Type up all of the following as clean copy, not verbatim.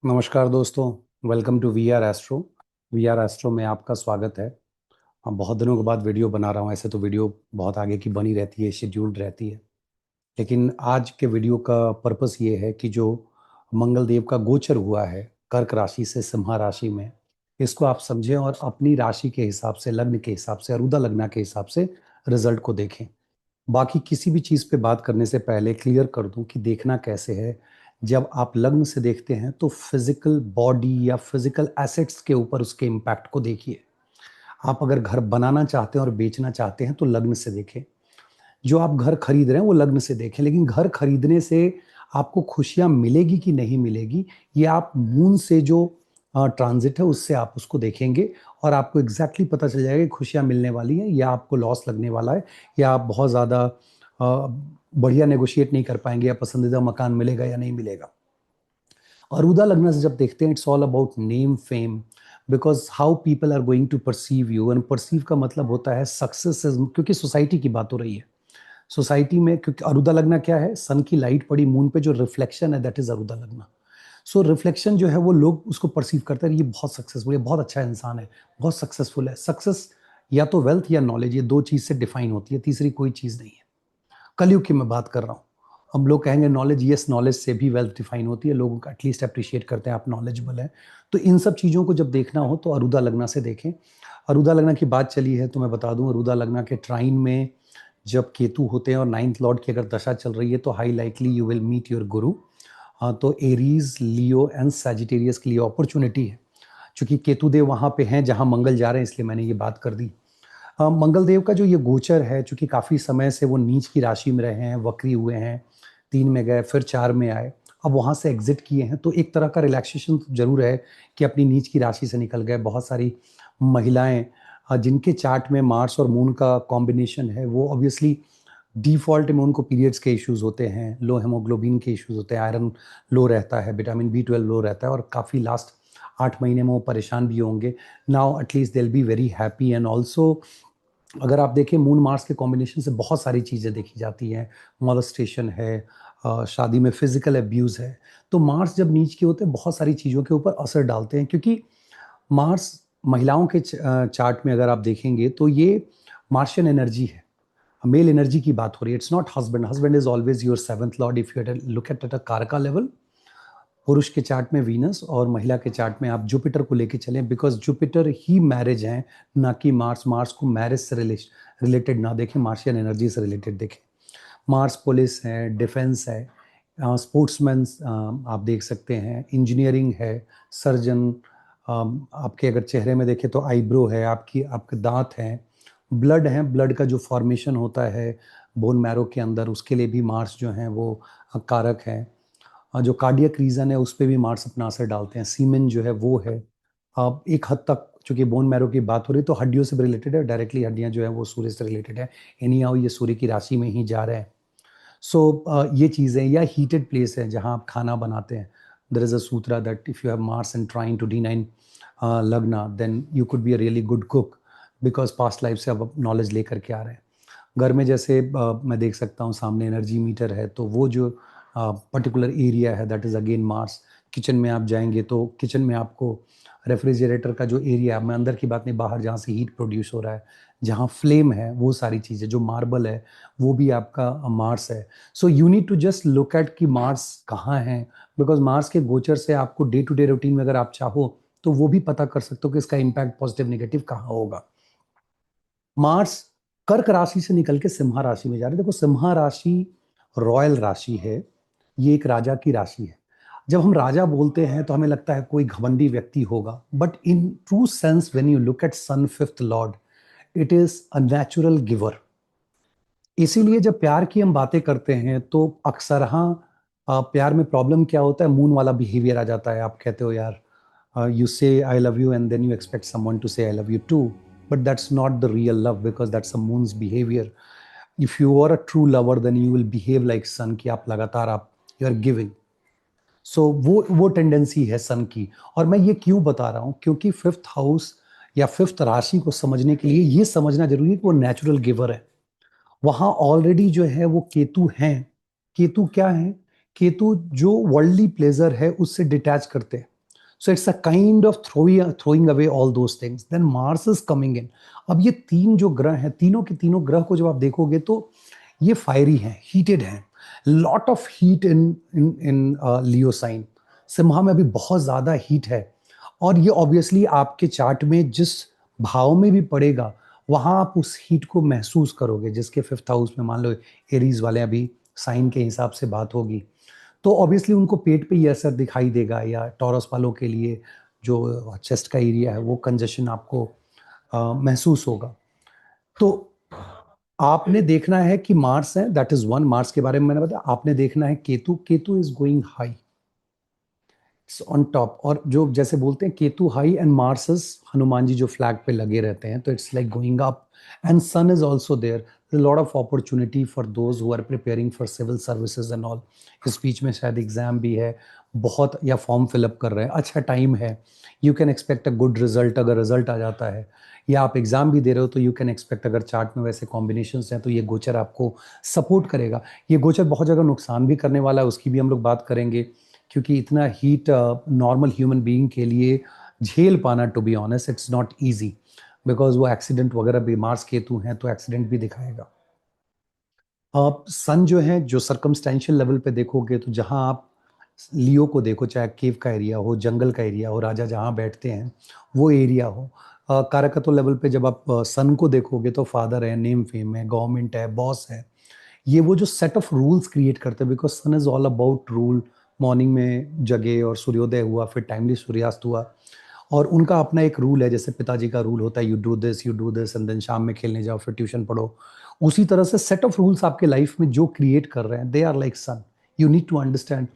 नमस्कार दोस्तों। Welcome to V R astro में आपका स्वागत है। हम बहुत दिनों के बाद वीडियो बना रहा हूँ। ऐसे तो वीडियो बहुत आगे की बनी रहती है, शेड्यूल्ड रहती है, लेकिन आज के वीडियो का पर्पस ये है कि जो मंगल देव का गोचर हुआ है कर्क राशि से सिंह राशि में, इसको आप समझें और अपनी राशि के हिसाब से, लग्न के हिसाब से, अरुदा लग्न के हिसाब से रिजल्ट को देखें। बाकी किसी भी चीज़ पे बात करने से पहले क्लियर कर दूं कि देखना कैसे है। जब आप लग्न से देखते हैं तो फिजिकल बॉडी या फिजिकल एसेट्स के ऊपर उसके इम्पैक्ट को देखिए। आप अगर घर बनाना चाहते हैं और बेचना चाहते हैं तो लग्न से देखें। जो आप घर खरीद रहे हैं वो लग्न से देखें, लेकिन घर खरीदने से आपको खुशियां मिलेगी कि नहीं मिलेगी, ये आप मून से जो ट्रांजिट है उससे आप उसको देखेंगे और आपको एग्जैक्टली पता चल जाएगा कि खुशियां मिलने वाली हैं या आपको लॉस लगने वाला है, या आप बहुत ज़्यादा बढ़िया नेगोशिएट नहीं कर पाएंगे, या पसंदीदा मकान मिलेगा या नहीं मिलेगा। अरुदा लग्न से जब देखते हैं, it's all about name fame, because how people are going to perceive you, and perceive का मतलब होता है सक्सेस, क्योंकि सोसाइटी की बात हो रही है। सोसाइटी में, क्योंकि अरुदा लगना क्या है, सन की लाइट पड़ी मून पे, जो रिफ्लेक्शन है दैट इज अरुदा लगना। सो रिफ्लेक्शन जो है वो लोग उसको परसीव करते हैं, ये बहुत सक्सेसफुल है, बहुत अच्छा इंसान है, बहुत सक्सेसफुल है। सक्सेस या तो वेल्थ या नॉलेज, ये दो चीज से डिफाइन होती है, तीसरी कोई चीज नहीं है। कलयुग की मैं बात कर रहा हूँ। अब लोग कहेंगे नॉलेज, यस नॉलेज से भी वेल्थ डिफाइन होती है, लोग एटलीस्ट अप्रिशिएट करते हैं आप नॉलेजेबल हैं। तो इन सब चीज़ों को जब देखना हो तो अरुदा लगना से देखें। अरुदा लगना की बात चली है तो मैं बता दूं, अरुदा लगना के ट्राइन में जब केतु होते हैं और नाइन्थ लॉर्ड की अगर दशा चल रही है तो highly likely you will meet your guru. हाँ, तो एरीज, लियो एंड सैजिटेरियस के लिए अपॉर्चुनिटी है। चूंकि केतु देव वहां पे हैं जहां मंगल जा रहे हैं, इसलिए मैंने ये बात कर दी। मंगल देव का जो ये गोचर है, चूंकि काफी समय से वो नीच की राशि में रहे हैं, वक्री हुए हैं, 3 में गए फिर 4 में आए, अब वहां से एग्जिट किए हैं, तो एक तरह का रिलैक्सेशन जरूर है कि अपनी नीच की राशि से निकल गए। बहुत सारी महिलाएं जिनके चार्ट में मार्स और मून का कॉम्बिनेशन है, वो ऑब्वियसली डिफॉल्ट में उनको पीरियड्स के इश्यूज होते हैं, लो हेमोग्लोबिन के इश्यूज होते हैं, आयरन लो रहता है, विटामिन B12 लो रहता है, और काफ़ी लास्ट 8 महीने में वो परेशान भी होंगे। Now at least they will be very happy. And also अगर आप देखें, मून मार्स के कॉम्बिनेशन से बहुत सारी चीज़ें देखी जाती हैं। मॉलेस्टेशन है, शादी में फिजिकल अब्यूज है। तो मार्स जब नीच के होते हैं, बहुत सारी चीज़ों के ऊपर असर डालते हैं, क्योंकि मार्स महिलाओं के चार्ट में अगर आप देखेंगे तो ये मार्शियन एनर्जी है, मेल एनर्जी की बात हो रही है। It's not husband, husband is always your seventh Lord if you look at a कारका लेवल। पुरुष के चार्ट में वीनस और महिला के चार्ट में आप जुपिटर को लेके चलें, बिकॉज जुपिटर ही मैरिज है, ना कि मार्स। मार्स को मैरिज से रिलेटेड ना देखें, मार्शियन एनर्जी से रिलेटेड देखें। मार्स पुलिस है, डिफेंस है, स्पोर्ट्समैन आप देख सकते हैं, इंजीनियरिंग है, सर्जन। आपके अगर चेहरे में देखें तो आईब्रो है, आपके दांत हैं, ब्लड है, ब्लड का जो फॉर्मेशन होता है बोन मैरो के अंदर, उसके लिए भी मार्स जो है वो कारक है। जो कार्डियक रीजन है उस पर भी मार्स अपना असर डालते हैं। सीमेन जो है वो है। अब एक हद तक चूंकि बोन मैरो की बात हो रही है तो हड्डियों से भी रिलेटेड है, डायरेक्टली हड्डियां जो है वो सूर्य से रिलेटेड है। एनी हाउ ये सूर्य की राशि में ही जा रहे हैं। सो ये चीज़ें, या हीटेड प्लेस है जहाँ आप खाना बनाते हैं, there is a sutra that if you have Mars and trying to D9 लगना, then you could be a really good cook, because past life से अब नॉलेज लेकर के आ रहे हैं। घर में जैसे मैं देख सकता हूँ सामने एनर्जी मीटर है, तो वो जो पर्टिकुलर एरिया है that is again Mars. Kitchen में आप जाएंगे तो किचन में आपको रेफ्रिजरेटर का जो एरिया, मैं अंदर की बात नहीं, बाहर जहाँ से हीट प्रोड्यूस हो रहा है, जहाँ फ्लेम है, वो सारी चीज़ें, जो मार्बल है वो भी आपका मार्स है। So you need to just look at कि मार्स कहाँ है, बिकॉज मार्स के गोचर से आपको डे टू डे रूटीन में अगर आप चाहो तो वो भी पता कर सकते हो कि इसका इम्पैक्ट पॉजिटिव नेगेटिव कहाँ होगा। मार्स कर्क राशि से निकल के सिंह राशि में जा रहे हैं। देखो, सिंह राशि रॉयल राशि है, ये एक राजा की राशि है। जब हम राजा बोलते हैं तो हमें लगता है कोई घमंडी व्यक्ति होगा, but in true sense when you look at sun fifth lord, it is a natural giver. इसीलिए जब प्यार की हम बातें करते हैं तो अक्सर, हाँ, प्यार में प्रॉब्लम क्या होता है, मून वाला बिहेवियर आ जाता है। आप कहते हो यार, you say I love you and then you expect someone to say I love you too, but that's not the real love, because that's a moon's behavior. If you are a true lover then you will behave like sun, कि आप लगातार आप you are giving. So वो tendency है सन की। और मैं ये क्यों बता रहा हूँ, क्योंकि फिफ्थ हाउस या फिफ्थ राशि को समझने के लिए ये समझना जरूरी है कि वो नेचुरल गिवर है। वहां ऑलरेडी जो है वो केतु हैं। केतु क्या है? केतु जो वर्ल्डली प्लेजर है उससे डिटैच करते हैं. So it's a kind of throwing away all those things. Then Mars is coming in. अब ये तीन जो ग्रह हैं, तीनों के तीनों ग्रह को जब आप देखोगे तो ये फायरी हैं, हीटेड हैं. Lot of heat in in in Leo sign. Simha में अभी बहुत ज्यादा हीट है. और ये ऑब्वियसली आपके चार्ट में जिस भाव में भी पड़ेगा वहां आप उस हीट को महसूस करोगे. जिसके 5th हाउस में मान लो एरीज वाले, अभी साइन के हिसाब से बात होगी, तो ऑब्वियसली उनको पेट पे ये असर दिखाई देगा. या टॉरस वालों के लिए जो चेस्ट का एरिया है वो कंजेशन आपको महसूस होगा. तो आपने देखना है कि मार्स है, दैट इज वन. मार्स के बारे में मैंने बताया. आपने देखना है Ketu. Ketu is going high on top. और जो जैसे बोलते हैं Ketu high and Mars is, Hanuman ji जो फ्लैग पे लगे रहते हैं, तो it's like going up. And sun is also there. Lot of opportunity for those who are preparing for civil services and all. इस बीच में शायद एग्जाम भी है बहुत, या फॉर्म फिलअप कर रहे हैं. अच्छा टाइम है. You can expect a good result अगर रिजल्ट आ जाता है. या आप एग्जाम भी दे रहे हो तो यू कैन एक्सपेक्ट, अगर चार्ट में वैसे कॉम्बिनेशंस हैं तो ये गोचर आपको सपोर्ट करेगा. ये गोचर बहुत जगह नुकसान भी करने वाला है, उसकी भी हम लोग बात करेंगे. क्योंकि इतना हीट नॉर्मल ह्यूमन बीइंग के लिए झेल पाना, to be honest, it's not easy. Because वो एक्सीडेंट वगैरह भी, मार्स केतु हैं तो एक्सीडेंट भी दिखाएगा. आप सन जो है, जो सर्कमस्टेंशियल लेवल पे देखोगे तो जहां आप लियो को देखो, चाहे केव का एरिया हो, जंगल का एरिया हो, राजा जहां बैठते हैं वो एरिया हो, कारकत्व लेवल पे जब आप सन को देखोगे तो फादर है, नेम फेम है, गवर्नमेंट है, बॉस है. ये वो जो सेट ऑफ रूल्स क्रिएट करते हैं, because sun is all about rule. Morning में जगे और सूर्योदय हुआ, फिर टाइमली सूर्यास्त हुआ, और उनका अपना एक रूल है. जैसे पिताजी का रूल होता है, you do this and then शाम में खेलने जाओ, फिर ट्यूशन पढ़ो. उसी तरह से सेट ऑफ रूल्स आपके लाइफ में जो क्रिएट कर रहे हैं, they are like sun. You need to understand.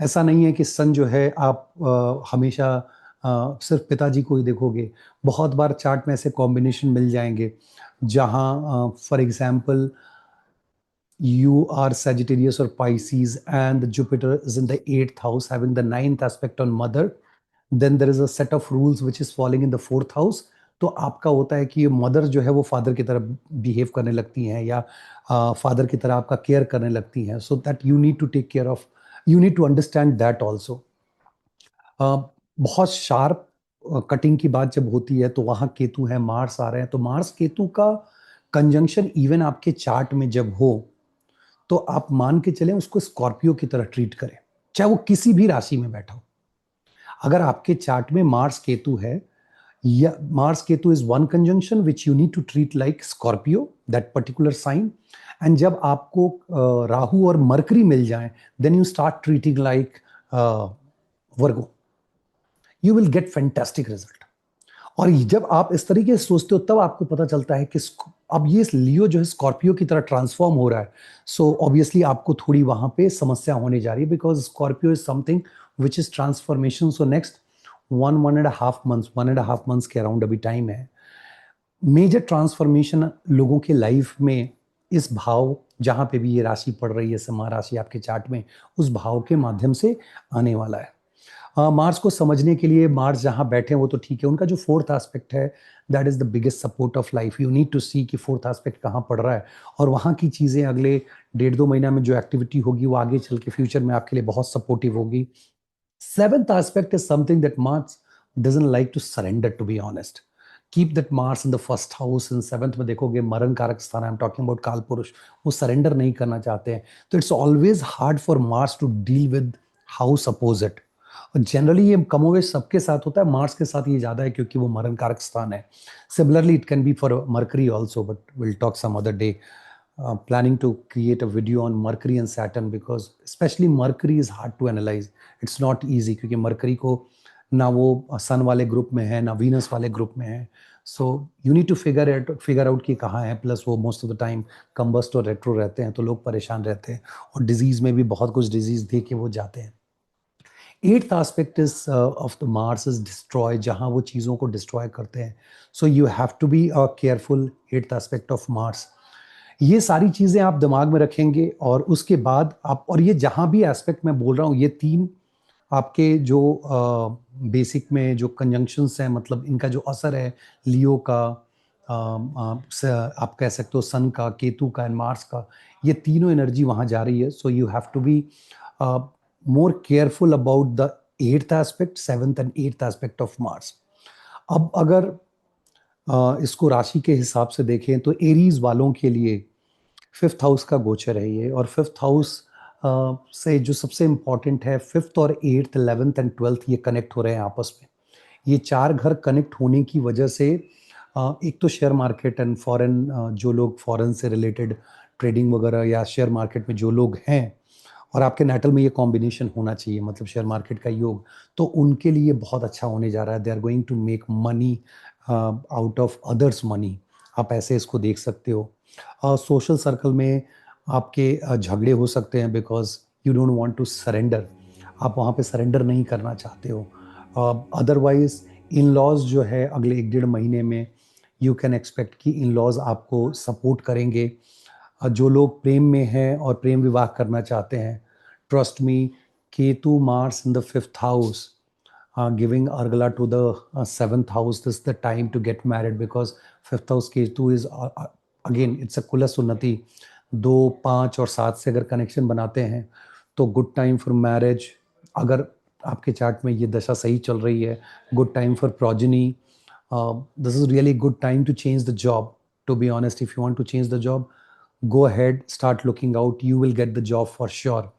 ऐसा नहीं है कि सन जो है आप हमेशा सिर्फ पिताजी को ही देखोगे. बहुत बार चार्ट में ऐसे कॉम्बिनेशन मिल जाएंगे जहां for example you are Sagittarius or Pisces and Jupiter is in the 8th house having the 9th aspect on mother, then there is a set of rules which is falling in the 4th house. तो आपका होता है कि ये mother जो है वो father की तरह बिहेव करने लगती हैं, या फादर की तरह आपका केयर करने लगती हैं. So that you need to take care of, you need to understand that also. बहुत शार्प कटिंग की बात जब होती है तो वहां केतु है, मार्स आ रहे हैं. तो मार्स केतु का कंजंक्शन इवन आपके चार्ट में जब हो तो आप मान के चलें उसको स्कॉर्पियो की तरह ट्रीट करें, चाहे वो किसी भी राशि में बैठा हो. अगर आपके चार्ट में मार्स केतु है, या Mars Ketu is one conjunction which you need to treat like Scorpio, that particular sign. And जब आपको राहु और मरकरी मिल जाए, then you start treating like Virgo. You will get fantastic result. और जब आप इस तरीके से सोचते हो तब आपको पता चलता है कि अब ये लियो जो है स्कॉर्पियो की तरह ट्रांसफॉर्म हो रहा है. सो ऑब्वियसली आपको थोड़ी वहां पे समस्या होने जा रही है, because Scorpio is something which is transformation. So next 1.5 months के अराउंड अभी टाइम है. मेजर ट्रांसफॉर्मेशन लोगों के लाइफ में इस भाव, जहां पे भी ये राशि पड़ रही है, सिंह राशि आपके चार्ट में, उस भाव के माध्यम से आने वाला है. मार्स को समझने के लिए, मार्स जहां बैठे हैं वो तो ठीक है, उनका जो 4th एस्पेक्ट है, that is the biggest support of life. You need to see कि 4th एस्पेक्ट कहाँ पड़ रहा है, और वहां की चीजें अगले 1.5-2 महीना में जो एक्टिविटी होगी वो आगे चल के फ्यूचर में आपके लिए बहुत सपोर्टिव होगी. 7th aspect is something that Mars doesn't like to surrender, to be honest. Keep that Mars in the first house. In 7th में देखोगे मरण कारक स्थान, आई एम टॉकिंग अबाउट काल पुरुष, वो सरेंडर नहीं करना चाहते हैं. तो it's always hard for Mars to deal with house opposite. Generally ये कमोवेश सबके साथ होता है, मार्स के साथ ये ज्यादा है क्योंकि वो मरण कारक स्थान है. Similarly it can be for Mercury also, but will talk some other day. Planning to create a video on Mercury and Saturn, because especially Mercury is hard to analyze. It's not easy क्योंकि Mercury को ना वो सन वाले group में है ना Venus वाले group में है. So you need to figure out कि कहाँ है. प्लस वो most of the time combust और रेट्रो रहते हैं, तो लोग परेशान रहते हैं, और डिजीज में भी बहुत कुछ डिजीज दे के वो जाते हैं. 8th aspect is of the Mars is destroy, जहां वो चीजों को डिस्ट्रॉय करते हैं. So you have to be careful. 8th aspect of Mars. ये सारी चीजें आप दिमाग में रखेंगे, और उसके बाद आप, और ये जहां भी एस्पेक्ट मैं बोल रहा हूं, ये तीन आपके जो बेसिक में जो कंजंक्शंस हैं, मतलब इनका जो असर है लियो का, आप कह सकते हो सन का, केतु का एंड मार्स का, ये तीनों एनर्जी वहां जा रही है. So you have to be more careful about the 8th aspect, 7th and 8th aspect of Mars. अब अगर इसको राशि के हिसाब से देखें तो एरीज वालों के लिए 5th हाउस का गोचर है ये, और 5th हाउस से जो सबसे इम्पॉर्टेंट है 5th और 8th 11th एंड 12th ये कनेक्ट हो रहे हैं आपस में। ये 4 घर कनेक्ट होने की वजह से एक तो शेयर मार्केट एंड फॉरेन, जो लोग फॉरेन से रिलेटेड ट्रेडिंग वगैरह या शेयर मार्केट में जो लोग हैं, और आपके नेटल में ये कॉम्बिनेशन होना चाहिए, मतलब शेयर मार्केट का योग, तो उनके लिए बहुत अच्छा होने जा रहा है। They are going to make money out of others money, आप ऐसे इसको देख सकते हो। सोशल सर्कल में आपके झगड़े हो सकते हैं because you don't want to surrender, आप वहाँ पे सरेंडर नहीं करना चाहते हो। अदरवाइज इन लॉज जो है अगले 1-1.5 महीने में यू कैन एक्सपेक्ट कि इन लॉज आपको सपोर्ट करेंगे। जो लोग प्रेम में हैं और प्रेम विवाह करना चाहते हैं, trust me, Ketu Mars in the 5th house giving argala to the 7th house, this is the time to get married because 5th house ketu is again it's a kula sunnati। 2, 5 और 7 से अगर कनेक्शन बनाते हैं तो good time for marriage. अगर आपके chart में ये दशा सही चल रही है, good time for progeny. This is really good time to change the job. To be honest, if you want to change the job, go ahead, start looking out, you will get the job for sure.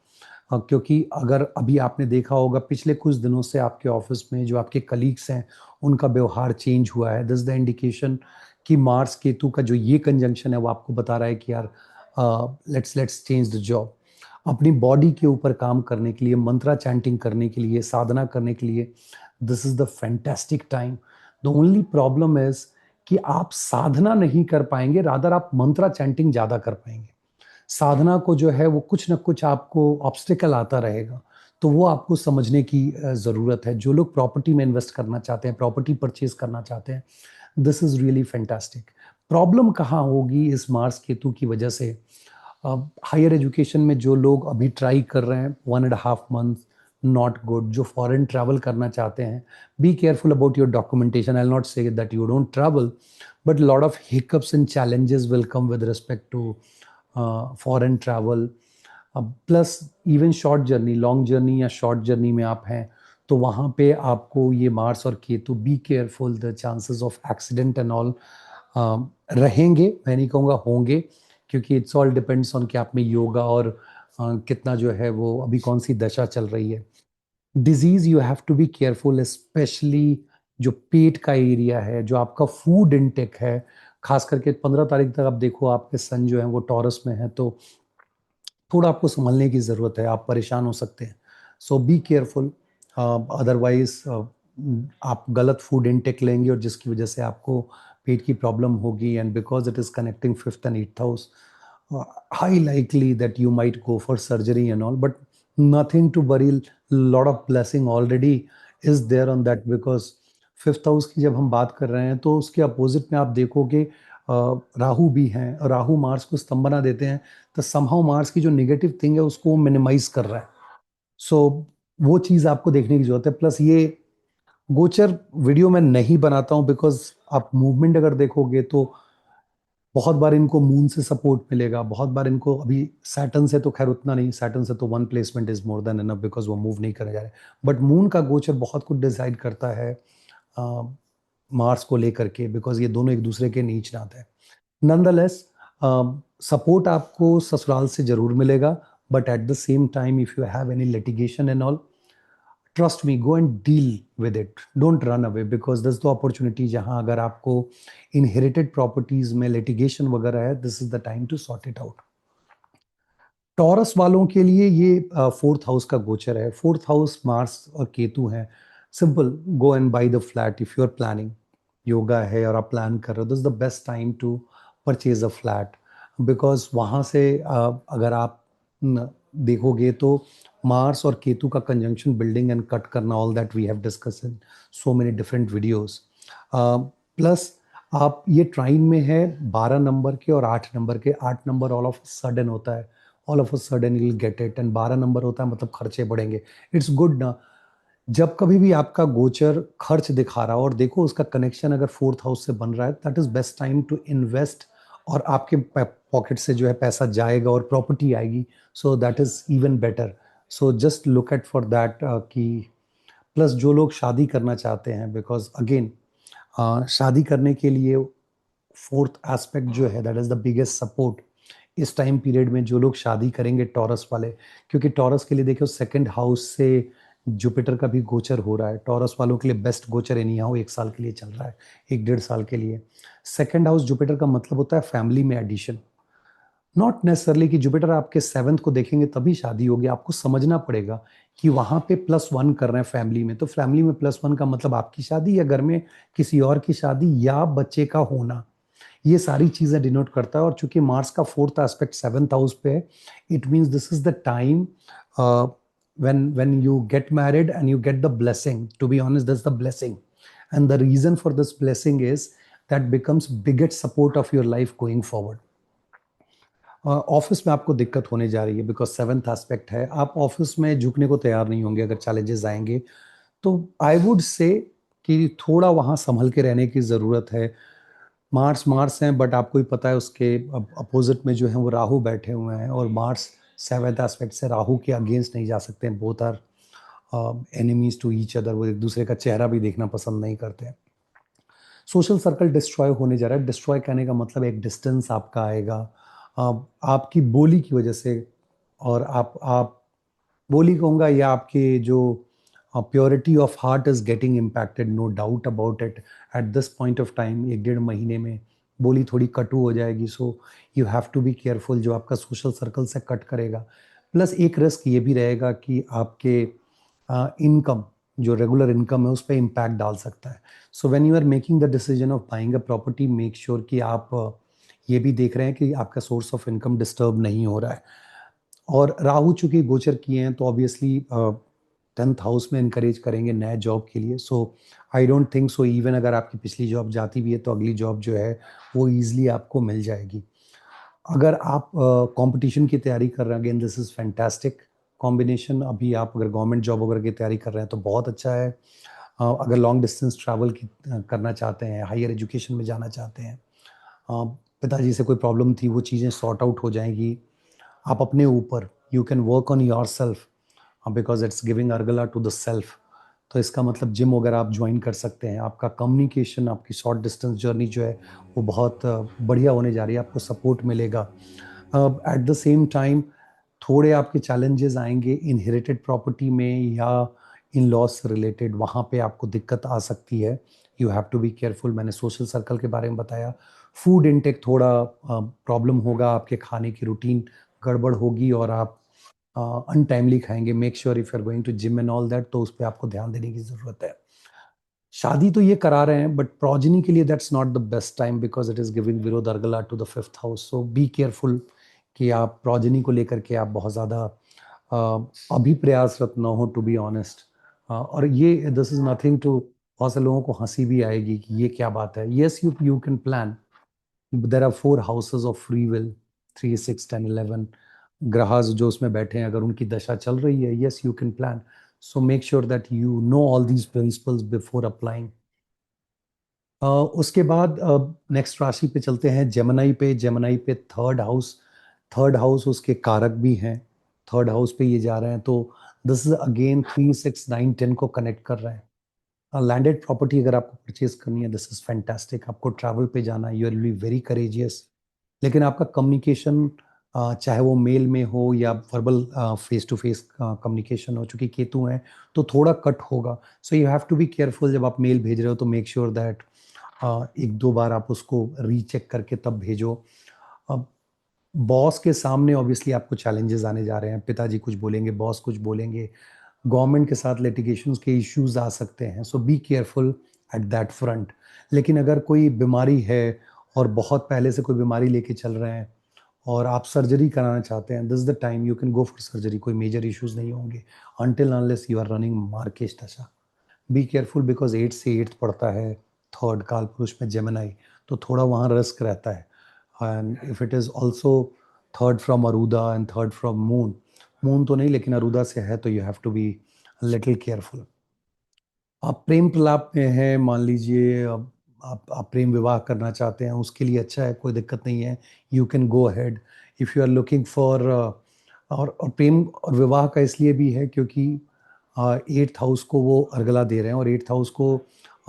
क्योंकि अगर अभी आपने देखा होगा पिछले कुछ दिनों से आपके ऑफिस में जो आपके कलीग्स हैं उनका व्यवहार चेंज हुआ है, दिस द इंडिकेशन कि मार्स केतु का जो ये कंजंक्शन है वो आपको बता रहा है कि यार लेट्स चेंज द जॉब। अपनी बॉडी के ऊपर काम करने के लिए, मंत्रा चैंटिंग करने के लिए, साधना करने के लिए this is the fantastic time. The only problem is कि आप साधना नहीं कर पाएंगे, रादर आप मंत्रा चैंटिंग ज़्यादा कर पाएंगे। साधना को जो है वो कुछ ना कुछ आपको ऑब्स्टिकल आता रहेगा, तो वो आपको समझने की ज़रूरत है। जो लोग प्रॉपर्टी में इन्वेस्ट करना चाहते हैं, प्रॉपर्टी परचेज करना चाहते हैं, this is really fantastic. Problem कहाँ होगी इस मार्स केतु की वजह से? हायर एजुकेशन में जो लोग अभी ट्राई कर रहे हैं 1.5 मंथ, नॉट गुड। जो फॉरेन ट्रैवल करना चाहते हैं, be careful about your documentation. I will not say that you don't travel, but lot of hiccups and challenges will come with respect to foreign travel. Plus even short journey, long journey या short journey में आप हैं तो वहाँ पे आपको ये Mars और Ketu, be careful, the chances of accident and all रहेंगे। मैं नहीं कहूँगा होंगे, क्योंकि इट्स ऑल डिपेंड्स ऑन कि आप में योगा और कितना जो है वो अभी कौन सी दशा चल रही है। Disease you have to be careful, specially जो पेट का एरिया है, जो आपका फूड इनटेक है, खास करके 15 तारीख तक आप देखो आपके सन जो है वो टॉरस में है, तो थोड़ा आपको संभलने की ज़रूरत है, आप परेशान हो सकते हैं। सो बी केयरफुल, अदरवाइज आप गलत फूड इनटेक लेंगे और जिसकी वजह से आपको पेट की प्रॉब्लम होगी, and because it is connecting 5th and 8th house, high likely that you might go for surgery and all, but nothing to worry. Lot of blessing already is there on that, because 5th house की जब हम बात कर रहे हैं तो उसके opposite में आप देखोगे राहु भी हैं, राहु मार्स को स्तंभना देते हैं, तो समहाउ मार्स की जो नेगेटिव थिंग है उसको मिनिमाइज कर रहा है। सो वो चीज़ आपको देखने की जरूरत है। प्लस ये गोचर वीडियो मैं नहीं बनाता हूँ बिकॉज आप मूवमेंट अगर देखोगे तो बहुत बार इनको मून से सपोर्ट मिलेगा, बहुत बार इनको, अभी सैटर्न से तो खैर उतना नहीं, सैटर्न से तो 1 placement is more than enough because वो मूव नहीं करने जा रहे, बट मून का गोचर बहुत कुछ डिसाइड करता है मार्स को लेकर के, बिकॉज ये दोनों एक दूसरे के नीच नात है। नंदलेस सपोर्ट आपको ससुराल से जरूर मिलेगा, but at the same time if you have any litigation and all, trust me, go and deal with it, don't run away, because this the opportunity जहां अगर आपको इनहेरिटेड प्रॉपर्टीज में लिटिगेशन वगैरह है, this is the time to sort it out. Taurus वालों के लिए ये 4th हाउस का गोचर है। 4th हाउस मार्स और केतु है। Simple, go and buy the flat if you are planning, yoga है और आप प्लान कर रहे हो, this is the best time to purchase a flat, because वहाँ से अगर आप देखोगे तो मार्स और केतु का कंजंक्शन, बिल्डिंग एंड कट करना, all that we have discuss in so many different videos. Plus आप ये ट्राइन में है 12 नंबर के और 8 नंबर के। 8 नंबर ऑल ऑफ सडन होता है, all of a sudden you will get it, and 12 number होता है मतलब खर्चे बढ़ेंगे। इट्स गुड ना, जब कभी भी आपका गोचर खर्च दिखा रहा हो और देखो उसका कनेक्शन अगर 4th हाउस से बन रहा है, that is best time to invest, और आपके पॉकेट से जो है पैसा जाएगा और प्रॉपर्टी आएगी, सो that is even better. So just look eight for that कि प्लस जो लोग शादी करना चाहते हैं, बिकॉज अगेन शादी करने के लिए फोर्थ एस्पेक्ट जो है that is the biggest support इस टाइम पीरियड में, जो लोग शादी करेंगे टॉरस वाले, क्योंकि टॉरस के लिए देखो सेकंड हाउस से जुपिटर का भी गोचर हो रहा है। टॉरस वालों के लिए बेस्ट गोचर एनी हाउ 1 साल के लिए चल रहा है, 1 डेढ़ साल के लिए। सेकंड हाउस जुपिटर का मतलब होता है फैमिली में एडिशन। नॉट नेसेसरली कि जुपिटर आपके 7th को देखेंगे तभी शादी होगी, आपको समझना पड़ेगा कि वहां पे +1 कर रहे हैं फैमिली में, तो फैमिली में +1 का मतलब आपकी शादी या घर में किसी और की शादी या बच्चे का होना, ये सारी चीजें डिनोट करता है। और चूंकि मार्स का फोर्थ एस्पेक्ट 7th हाउस पे है, it means this is the time when you get married and you get the blessing. To be honest, that's the blessing, and the reason for this blessing is that becomes biggest support of your life going forward. Office में आपको दिक्कत होने जा रही है because 7th aspect है, आप office में झुकने को तैयार नहीं होंगे अगर चैलेंजेस आएंगे, तो आई वुड से कि थोड़ा वहां संभल के रहने की जरूरत है। मार्स मार्स हैं, बट आपको ही पता है उसके अपोजिट में जो है वो राहु बैठे हुए हैं, और मार्स 7th एस्पेक्ट से राहु के अगेंस्ट नहीं जा सकते हैं। Both are enemies to each other, वो एक दूसरे का चेहरा भी देखना पसंद नहीं करते। सोशल सर्कल डिस्ट्रॉय होने जा रहा है। डिस्ट्रॉय करने का मतलब एक डिस्टेंस आपका आएगा आपकी बोली की वजह से, और आप बोली कहूँगा या आपके जो purity of heart is getting impacted, no doubt about it. At this point of time 1 डेढ़ महीने में बोली थोड़ी कटु हो जाएगी, so you have to be careful जो आपका सोशल सर्कल से कट करेगा। प्लस एक रिस्क ये भी रहेगा कि आपके इनकम, जो रेगुलर इनकम है, उस पर इम्पैक्ट डाल सकता है। So when you are making the decision of buying a property, make sure कि आप ये भी देख रहे हैं कि आपका सोर्स ऑफ इनकम डिस्टर्ब नहीं हो रहा है। और राहु चूंकि गोचर किए हैं, तो ऑब्वियसली 10th हाउस में इनकरेज करेंगे नए जॉब के लिए। So I don't think so even अगर आपकी पिछली जॉब जाती भी है तो अगली जॉब जो है वो ईजिली आपको मिल जाएगी। अगर आप कंपटीशन की तैयारी कर रहे हैं, again this is fantastic combination. अभी आप अगर गवर्नमेंट जॉब वगैरह की तैयारी कर रहे हैं तो बहुत अच्छा है। अगर लॉन्ग डिस्टेंस ट्रैवल की करना चाहते हैं, हायर एजुकेशन में जाना चाहते हैं, पिताजी से कोई प्रॉब्लम थी, वो चीज़ें सॉर्ट आउट हो जाएंगी। आप अपने ऊपर, you can work on your self because it's giving Argala to the self. तो इसका मतलब जिम वगैरह आप ज्वाइन कर सकते हैं। आपका कम्युनिकेशन, आपकी शॉर्ट डिस्टेंस जर्नी जो है वो बहुत बढ़िया होने जा रही है, आपको सपोर्ट मिलेगा। एट द सेम टाइम थोड़े आपके चैलेंजेस आएंगे इनहेरिटेड प्रॉपर्टी में या इन लॉस रिलेटेड, वहाँ पे आपको दिक्कत आ सकती है। You have to be careful. मैंने सोशल सर्कल के बारे में बताया। फूड इनटेक थोड़ा प्रॉब्लम होगा, आपके खाने की रूटीन गड़बड़ होगी और आप अनटाइमली खाएंगे। Make sure if you are going to gym and all that, तो उस पर आपको ध्यान देने की जरूरत है। शादी तो ये करा रहे हैं, बट प्रोजेनी के लिए that's not the best time because it is giving virodh argala to the 5th house. So be careful कि आप प्रोजेनी को लेकर के आप बहुत ज़्यादा अभी प्रयासरत ना हो, टू बी ऑनेस्ट। और ये दिस इज नथिंग टू, बहुत से लोगों को हंसी भी आएगी कि ये क्या बात है। Yes, you can plan. There are 4 houses of free will, 3, 6, 10, 11 ग्रहास जो उसमें बैठे हैं, अगर उनकी दशा चल रही है, yes you can plan. So make sure that you know all these principles before applying. उसके बाद नेक्स्ट राशि पे चलते हैं, जेमिनी पे। जेमिनी पे थर्ड हाउस, थर्ड हाउस उसके कारक भी हैं। थर्ड हाउस पे ये जा रहे हैं, तो दिस इज अगेन 3, 6, 9, 10 को कनेक्ट कर रहे हैं। लैंडेड प्रॉपर्टी अगर आपको परचेज करनी है, दिस इज फैंटास्टिक। आपको ट्रैवल पे जाना, you will be very courageous. लेकिन आपका कम्युनिकेशन, चाहे वो मेल में हो या verbal face to face communication हो, चूंकि केतु है तो थोड़ा कट होगा। So you have to be careful. जब आप मेल भेज रहे हो तो मेक श्योर दैट 1-2 बार आप उसको रीचेक करके तब भेजो। अब बॉस के सामने ऑब्वियसली आपको चैलेंजेस आने जा रहे हैं। पिताजी कुछ बोलेंगे, बॉस कुछ बोलेंगे, गवर्नमेंट के साथ लिटिगेशन के इश्यूज आ सकते हैं। So be careful at that front. लेकिन अगर कोई बीमारी है और बहुत पहले से कोई बीमारी लेके चल रहे हैं और आप सर्जरी कराना चाहते हैं, this is the time you can go for surgery. कोई मेजर इश्यूज नहीं होंगे until unless you are running Markesh dasha. Be careful because 8 से 8 पड़ता है थर्ड काल पुरुष में जेमिनी, तो थोड़ा वहाँ रिस्क रहता है। And if it is also third from arudha and third from moon, moon तो नहीं लेकिन अरुदा से है, तो you have to be little careful. आप प्रेम प्रलाप में हैं, मान लीजिए अब आप प्रेम विवाह करना चाहते हैं, उसके लिए अच्छा है, कोई दिक्कत नहीं है। You can go ahead. If you are looking for और प्रेम और विवाह का इसलिए भी है क्योंकि 8th हाउस को वो अर्गला दे रहे हैं, और 8th हाउस को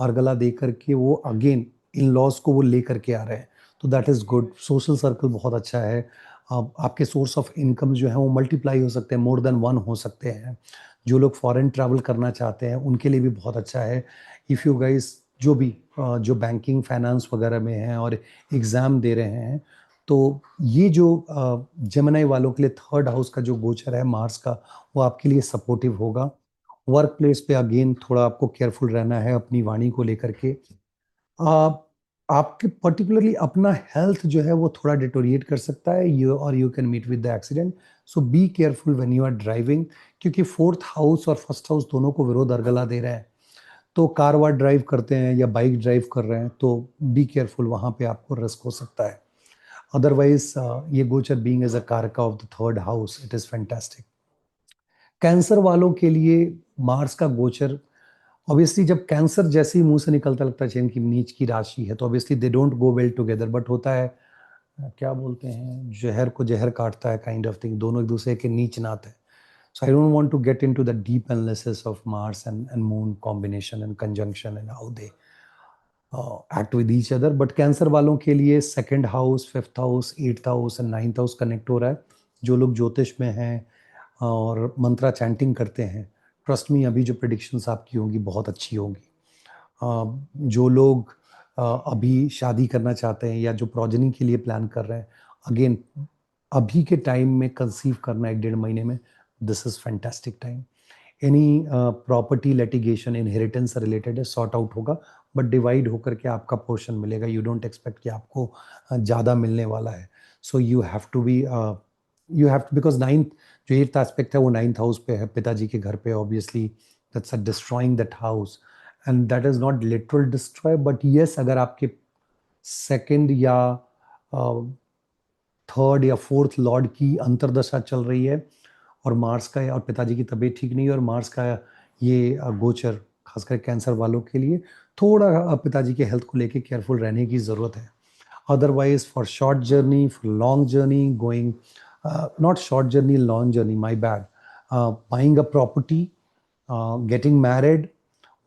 अर्गला दे करके वो अगेन इन लॉज को वो ले करके आ रहे हैं, तो that is good. Social circle बहुत अच्छा है। आपके सोर्स ऑफ इनकम जो है वो मल्टीप्लाई हो सकते हैं, मोर देन वन हो सकते हैं। जो लोग फॉरेन ट्रैवल करना चाहते हैं उनके लिए भी बहुत अच्छा है। इफ़ यू गाइस जो भी जो बैंकिंग फाइनेंस वगैरह में हैं और एग्ज़ाम दे रहे हैं, तो ये जो जेमिनी वालों के लिए 3rd हाउस का जो गोचर है मार्स का, वो आपके लिए सपोर्टिव होगा। वर्क प्लेस पे अगेन थोड़ा आपको केयरफुल रहना है अपनी वाणी को लेकर के। आप आपके पर्टिकुलरली अपना हेल्थ जो है वो थोड़ा डिटोरिएट कर सकता है, you can meet with the accident. So be careful when you are driving, क्योंकि 4th हाउस और 1st हाउस दोनों को विरोध अर्गला दे रहे हैं। तो कार वार ड्राइव करते हैं या बाइक ड्राइव कर रहे हैं तो बी केयरफुल, वहां पे आपको रिस्क हो सकता है। अदरवाइज ये गोचर बीइंग एज अ कारका of the 3rd house, it is fantastic. Cancer वालों के लिए मार्स का गोचर, ऑब्वियसली जब कैंसर जैसे ही मुंह से निकलता लगता है चैन की नीच की राशि है, तो obviously they don't go well together, but होता है क्या बोलते हैं, जहर को जहर काटता है काइंड ऑफ थिंग, दोनों एक दूसरे के नीच नात है। So I don't want to get into the deep analysis of Mars and Moon combination and conjunction and how they act with each other. But cancer वालों के लिए 2nd house, 5th house, 8th house and 9th house connect हो रहा है। जो लोग ज्योतिष में हैं और मंत्रा चैंटिंग करते हैं, ट्रस्ट मी अभी जो प्रिडिक्शंस आपकी होंगी बहुत अच्छी होंगी। जो लोग अभी शादी करना चाहते हैं या जो प्रोजनी के लिए प्लान कर रहे हैं, अगेन अभी के टाइम में कंसीव करना 1-1.5 महीने में, this is fantastic time. Any property litigation inheritance से रिलेटेड है, सॉर्ट आउट होगा, बट डिवाइड होकर के आपका पोर्शन मिलेगा। यू डोंट एक्सपेक्ट कि आपको ज़्यादा मिलने वाला है। So you have to be, you have to, because 9th जो 8th एस्पेक्ट है वो 9th हाउस पे है, पिताजी के घर पे, obviously that's a destroying that house, and that is not literal destroy, but yes अगर आपके 2nd या 3rd या 4th लॉर्ड की अंतरदशा चल रही है और मार्स का, और पिताजी की तबीयत ठीक नहीं है और मार्स का ये गोचर खासकर कैंसर वालों के लिए थोड़ा पिताजी के हेल्थ को लेके केयरफुल रहने की ज़रूरत है। Otherwise for short journey, for long journey going, not short journey, long journey, my bad, buying a property, getting married,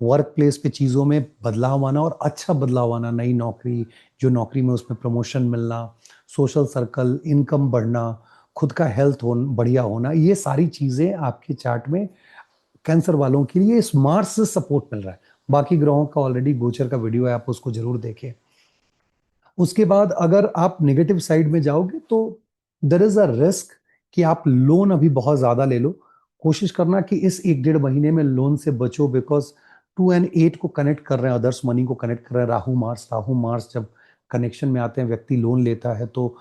work place पे चीज़ों में बदलाव आना और अच्छा बदलाव आना, नई नौकरी, जो नौकरी में उसमें प्रमोशन मिलना, सोशल सर्कल, इनकम बढ़ना, खुद का हेल्थ हो बढ़िया होना, ये सारी चीज़ें आपके चार्ट में कैंसर वालों के लिए इस मार्स से सपोर्ट मिल रहा है। बाकी ग्रहों का ऑलरेडी गोचर का वीडियो है, आप उसको जरूर देखें। उसके बाद अगर आप नेगेटिव साइड में जाओगे तो देयर इज अ रिस्क कि आप लोन अभी बहुत ज्यादा ले लो। कोशिश करना कि इस 1-1.5 महीने में लोन से बचो, बिकॉज 2 and 8 को कनेक्ट कर रहे हैं, अदर्स मनी को कनेक्ट कर रहे हैं राहु मार्स जब कनेक्शन में आते हैं, व्यक्ति लोन लेता है तो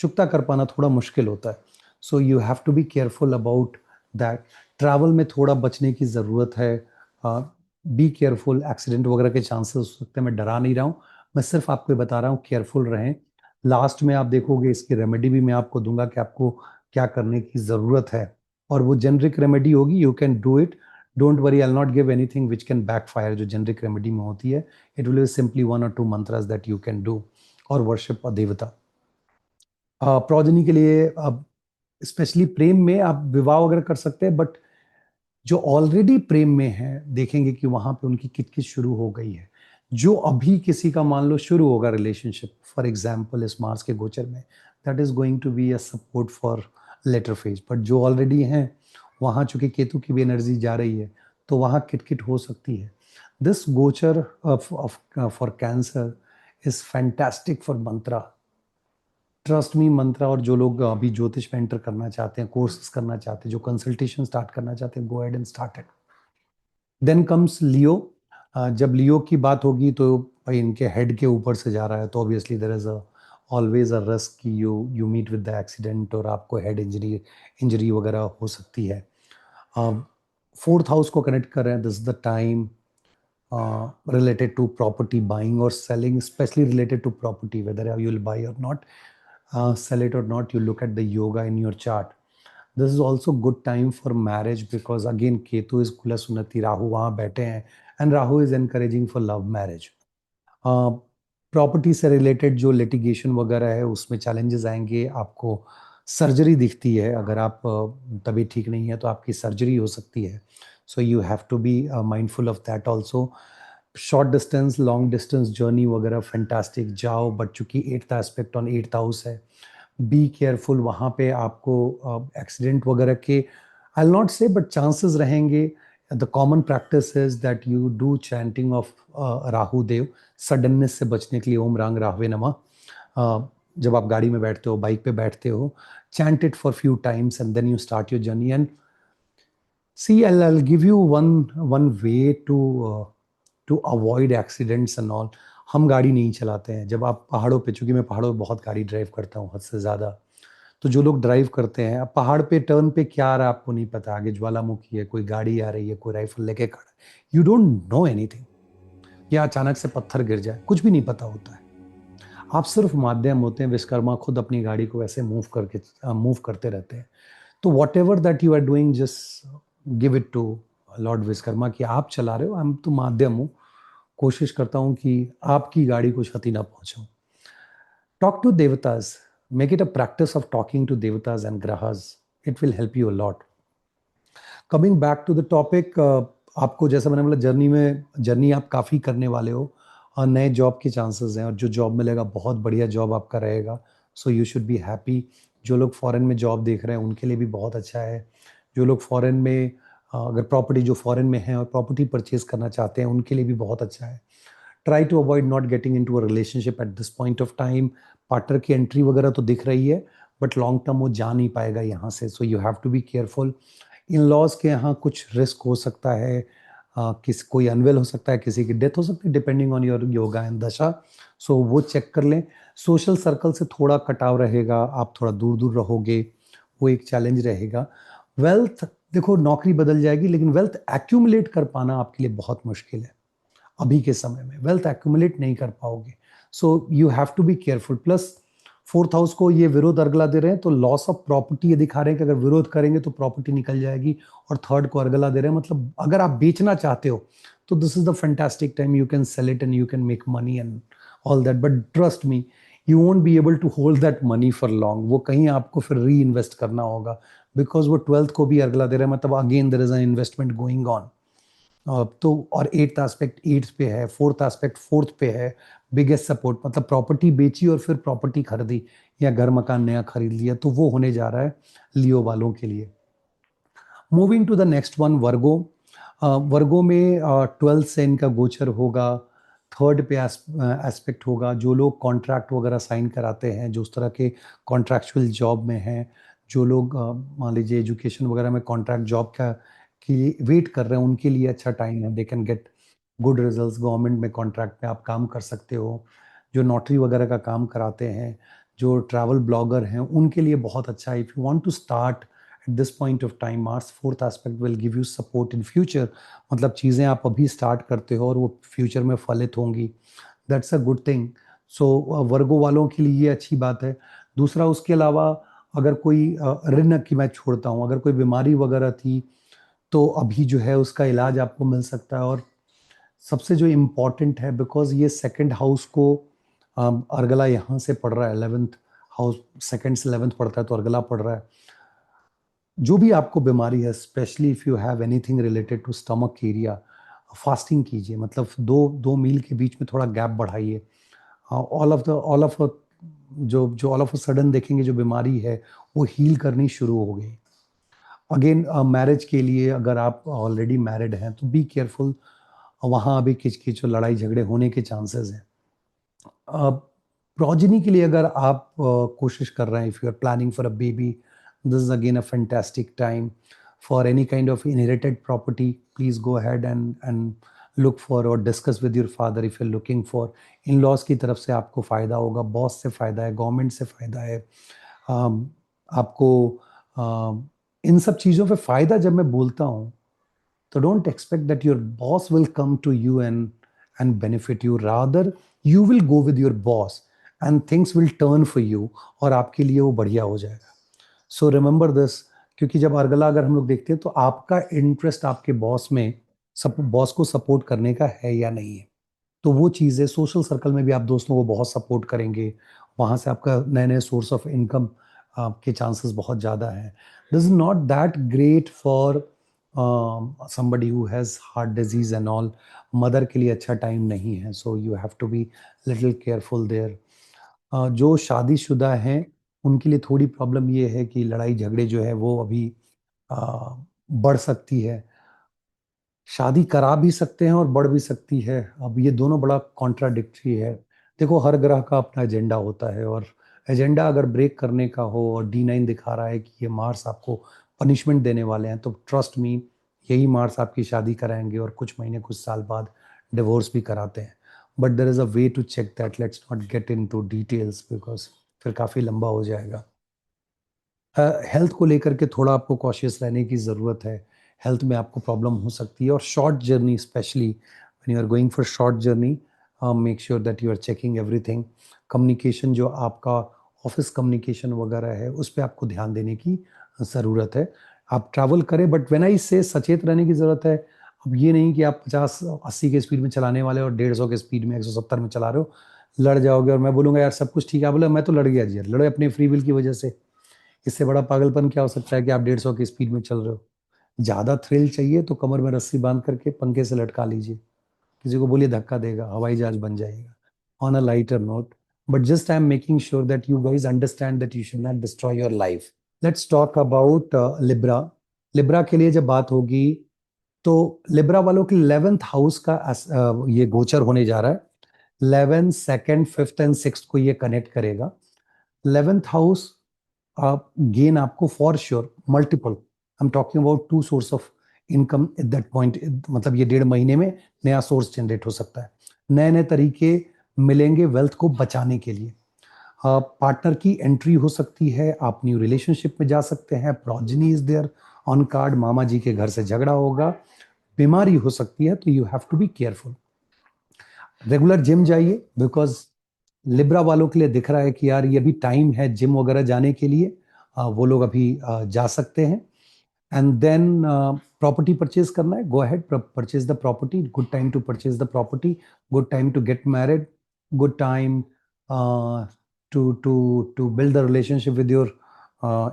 चुकता कर पाना थोड़ा मुश्किल होता है। So you have to be careful about that. Travel में थोड़ा बचने की ज़रूरत है। बी केयरफुल, एक्सीडेंट वगैरह के चांसेस हो सकते हैं। मैं डरा नहीं रहा हूँ, मैं सिर्फ आपको बता रहा हूँ केयरफुल रहें। लास्ट में आप देखोगे इसकी रेमेडी भी मैं आपको दूंगा कि आपको क्या करने की ज़रूरत है, और वो जेनरिक रेमेडी होगी, you can do it. Don't worry, I will not give anything which can backfire, जो जेनरिक रेमेडी में होती है। It will be simply 1 or 2 mantras that you can do, और वर्शिप अ देवता। प्रोजनी के लिए अब स्पेशली प्रेम में आप विवाह वगैरह कर सकते हैं, बट जो ऑलरेडी प्रेम में है देखेंगे कि वहां पे उनकी किटकिट शुरू हो गई है। जो अभी किसी का मान लो शुरू होगा रिलेशनशिप, फॉर एग्जाम्पल इस मार्स के गोचर में, that is going to be a support for later phase. But जो ऑलरेडी हैं वहां चूंकि केतु की भी एनर्जी जा रही है तो वहां किटकिट हो सकती है। This gochar for Cancer is fantastic for mantra. Trust me, mantra, और जो लोग अभी ज्योतिष में एंटर करना चाहते हैं, कोर्सेज करना चाहते हैं, जो कंसल्टेशन स्टार्ट करना चाहते हैं, go ahead and start it. Then comes Leo. जब लियो की बात होगी तो भाई इनके हेड के ऊपर से जा रहा है तो obviously there is a always a risk कि you meet with the accident और आपको हेड इंजरी वगैरह हो सकती है। 4th हाउस को कनेक्ट कर रहे हैं, this is the time related to property buying or selling, especially related to property, whether you will buy or not, sell it or not, you look at the yoga in your chart. This is also good time for marriage because again Ketu is Kula Sunnati, Rahu वहाँ बैठे हैं, and Rahu is encouraging for love marriage. Property से related जो litigation वगैरह है उसमें challenges आएंगे, आपको सर्जरी दिखती है, अगर आप तबीयत ठीक नहीं है तो आपकी सर्जरी हो सकती है, so you have to be mindful of that also. Short distance, long distance journey वगैरह फैंटास्टिक जाओ, बट चूंकि eighth aspect on eighth house है, बी केयरफुल, वहाँ पे आपको एक्सीडेंट वगैरह के I will not say but chances रहेंगे। The common practice is that you do chanting of Rahu Dev, suddenness से बचने के लिए ओम रांग राहवे नमः। जब आप गाड़ी में बैठते हो, बाइक पे बैठते हो, chant it for few times and then you start your journey. And see, I'll give you one way to avoid accidents and all. हम गाड़ी नहीं चलाते हैं जब आप पहाड़ों पे, चूंकि मैं पहाड़ों पे बहुत गाड़ी ड्राइव करता हूँ हद से ज़्यादा, तो जो लोग ड्राइव करते हैं, अब पहाड़ पे टर्न पे क्या आ रहा है आपको नहीं पता, आगे ज्वालामुखी है, कोई गाड़ी आ रही है, कोई राइफल लेके खड़ा है, यू डोंट नो एनीथिंग, या अचानक से पत्थर गिर जाए, कुछ भी नहीं पता होता है। आप सिर्फ माध्यम होते हैं, विश्वकर्मा खुद अपनी गाड़ी को ऐसे मूव करते रहते हैं। तो whatever that you are doing, just give it to Lord Vishwakarma कि आप चला रहे हो, हम तो माध्यम हूँ, कोशिश करता हूँ कि आपकी गाड़ी को क्षति ना पहुंचाऊं। Talk to devatas, make it a practice of talking to devatas and grahas, it will help you a lot. Coming back to the topic, आपको जैसा मैंने बोला, जर्नी आप काफ़ी करने वाले हो, और नए जॉब के चांसेस हैं, और जो जॉब मिलेगा बहुत बढ़िया जॉब आपका रहेगा, so you should be happy. जो लोग फॉरेन में जॉब देख रहे हैं उनके लिए भी बहुत अच्छा है। जो लोग फॉरेन में अगर प्रॉपर्टी जो फॉरेन में है और प्रॉपर्टी परचेज करना चाहते हैं उनके लिए भी बहुत अच्छा है। Try to avoid not getting in to a relationship at this point of time. Partner की एंट्री वगैरह तो दिख रही है, बट लॉन्ग टर्म वो जा नहीं पाएगा यहाँ से, so you have to be careful. In laws के यहाँ कुछ रिस्क हो सकता है, कोई अनवेल हो सकता है, किसी की डेथ हो सकती है, depending on your yoga and दशा, सो वो चेक कर लें। सोशल सर्कल से थोड़ा कटाव रहेगा, आप थोड़ा दूर दूर रहोगे, वो एक चैलेंज रहेगा। वेल्थ, देखो नौकरी बदल जाएगी, लेकिन वेल्थ एक्यूमुलेट कर पाना आपके लिए बहुत मुश्किल है। अभी के समय में वेल्थ एक्यूमुलेट नहीं कर पाओगे, so you have to be careful. Plus fourth house को ये विरोध अर्गला दे रहे हैं, तो लॉस ऑफ प्रॉपर्टी ये दिखा रहे हैं कि अगर विरोध करेंगे तो प्रॉपर्टी निकल जाएगी, और थर्ड को अर्गला दे रहे हैं, मतलब अगर आप बेचना चाहते हो तो this is the fantastic time, you can sell it and you can make money and all that, but trust me, you won't be able to hold that money for long, वो कहीं आपको फिर री इन्वेस्ट करना होगा, because वो twelfth को भी अर्गला दे रहे हैं, मतलब again there is an investment going on. तो और एट्थ एस्पेक्ट एट्थ पे है, फोर्थ एस्पेक्ट फोर्थ पे है, बिगेस्ट सपोर्ट, मतलब प्रॉपर्टी बेची और फिर प्रॉपर्टी खरीदी, या घर मकान नया खरीद लिया, तो वो होने जा रहा है लियो वालों के लिए। Moving to the next one, Virgo. Virgo में ट्वेल्थ से इनका गोचर होगा, थर्ड पे एस्पेक्ट होगा। जो लोग कॉन्ट्रैक्ट वगैरह साइन कराते हैं, जो उस तरह के कॉन्ट्रैक्चुअल जॉब में हैं, जो लोग मान लीजिए एजुकेशन वगैरह में कॉन्ट्रैक्ट जॉब का की वेट कर रहे हैं, उनके लिए अच्छा टाइम है, they can get good results. Government में कॉन्ट्रैक्ट में आप काम कर सकते हो। जो नौटरी वगैरह का काम कराते हैं, जो ट्रैवल ब्लॉगर हैं, उनके लिए बहुत अच्छा है। If you want to start at this point of time, Mars fourth aspect will give you support in future, मतलब चीज़ें आप अभी स्टार्ट करते हो और वो फ्यूचर में फलित होंगी, दैट्स अ गुड थिंग। सो वर्गो वालों के लिए ये अच्छी बात है। दूसरा, उसके अलावा अगर कोई ऋण की मैं छोड़ता हूँ, अगर कोई बीमारी वगैरह थी तो अभी जो है उसका इलाज आपको मिल सकता है। और सबसे जो इम्पोर्टेंट है, बिकॉज ये सेकंड हाउस को अर्गला यहाँ से पड़ रहा है, 11th हाउस, सेकंड से 11th पड़ता है तो अर्गला पड़ रहा है। जो भी आपको बीमारी है, specially if you have anything related to stomach area, fasting कीजिए, मतलब दो दो मील के बीच में थोड़ा गैप बढ़ाइए। ऑल ऑफ जो ऑल ऑफ अ सडन देखेंगे जो बीमारी है वो हील करनी शुरू हो गई। अगेन मैरिज के लिए, अगर आप ऑलरेडी मैरिड हैं तो बी केयरफुल, वहाँ अभी किचकिच और लड़ाई झगड़े होने के चांसेस हैं। प्रोजेनी के लिए अगर आप कोशिश कर रहे हैं, if you are planning for a baby, this is again a fantastic time for any kind of inherited property. Please go ahead and look for और discuss with your father if you are looking for. In laws की तरफ से आपको फ़ायदा होगा, boss से फ़ायदा है, गवर्नमेंट से फ़ायदा है। आपको इन सब चीज़ों पे फ़ायदा जब मैं बोलता हूँ, तो don't expect that your boss will come to you and benefit you. Rather, you will go with your boss and things will turn for you, और आपके लिए वो बढ़िया हो जाएगा। So remember this, क्योंकि जब अर्गला अगर हम लोग देखते हैं तो आपका इंटरेस्ट आपके बॉस में, सब बॉस को सपोर्ट करने का है या नहीं है, तो वो चीज़ें सोशल सर्कल में भी आप दोस्तों को बहुत सपोर्ट करेंगे, वहाँ से आपका नए नए सोर्स ऑफ इनकम आपके चांसेस बहुत ज़्यादा हैं. This is not that great for somebody who has heart disease and all. Mother के लिए अच्छा टाइम नहीं है, so you have to be little careful there. जो शादीशुदा हैं उनके लिए थोड़ी प्रॉब्लम ये है कि लड़ाई झगड़े जो है वो अभी बढ़ सकती है. शादी करा भी सकते हैं और बढ़ भी सकती है. अब ये दोनों बड़ा कॉन्ट्राडिक्टरी है. देखो, हर ग्रह का अपना एजेंडा होता है, और एजेंडा अगर ब्रेक करने का हो और D9 दिखा रहा है कि ये मार्स आपको पनिशमेंट देने वाले हैं, तो ट्रस्ट मी, यही मार्स आपकी शादी कराएंगे और कुछ महीने कुछ साल बाद डिवोर्स भी कराते हैं. But there is a way to check that. Let's not get into details because फिर काफ़ी लंबा हो जाएगा. हेल्थ को लेकर के थोड़ा आपको कॉशियस रहने की ज़रूरत है. हेल्थ में आपको प्रॉब्लम हो सकती है, और short journey specially when you are going for short journey, make sure that you are checking everything. Communication जो आपका ऑफिस कम्युनिकेशन वगैरह है, उस पर आपको ध्यान देने की ज़रूरत है. आप ट्रैवल करें, बट व्हेन आई से सचेत रहने की ज़रूरत है. अब ये नहीं कि आप 50-80 के स्पीड में चलाने वाले और 150 के स्पीड में 170 में चला रहे हो, लड़ जाओगे और मैं बोलूँगा यार सब कुछ ठीक है. बोले मैं तो लड़ गया जी. यार लड़े अपने फ्री विल की वजह से. इससे बड़ा पागलपन क्या हो सकता है कि आप 150 की स्पीड में चल रहे हो. ज्यादा थ्रिल चाहिए तो कमर में रस्सी बांध करके पंखे से लटका लीजिए. किसी को बोलिए धक्का देगा, हवाई जहाज बन जाएगा. On a lighter note, but just I am making sure that you guys understand that you should not destroy your life. Let's talk about Libra. Libra के लिए जब बात होगी, तो लिब्रा वालों के 11th हाउस का ये गोचर होने जा रहा है. 11, 2nd, 5th एंड 6th को ये कनेक्ट करेगा. 11th हाउस आप गेन आपको for sure multiple. I am talking about 2 source of income at that point. मतलब ये 1.5 महीने में नया सोर्स जनरेट हो सकता है. नए नए तरीके मिलेंगे वेल्थ को बचाने के लिए. पार्टनर की एंट्री हो सकती है, आप न्यू रिलेशनशिप में जा सकते हैं. Progeny is there on card. मामा जी के घर से झगड़ा होगा, बीमारी हो सकती है, तो you have to be careful. Regular gym जाइए, बिकॉज लिब्रा वालों के लिए दिख रहा है कि यार ये भी टाइम है जिम वगैरह जाने के लिए. वो लोग अभी जा सकते हैं. एंड देन प्रॉपर्टी परचेज करना है, go ahead, purchase the property. Good time to purchase the property. Good time to get married. Good time to build the relationship with your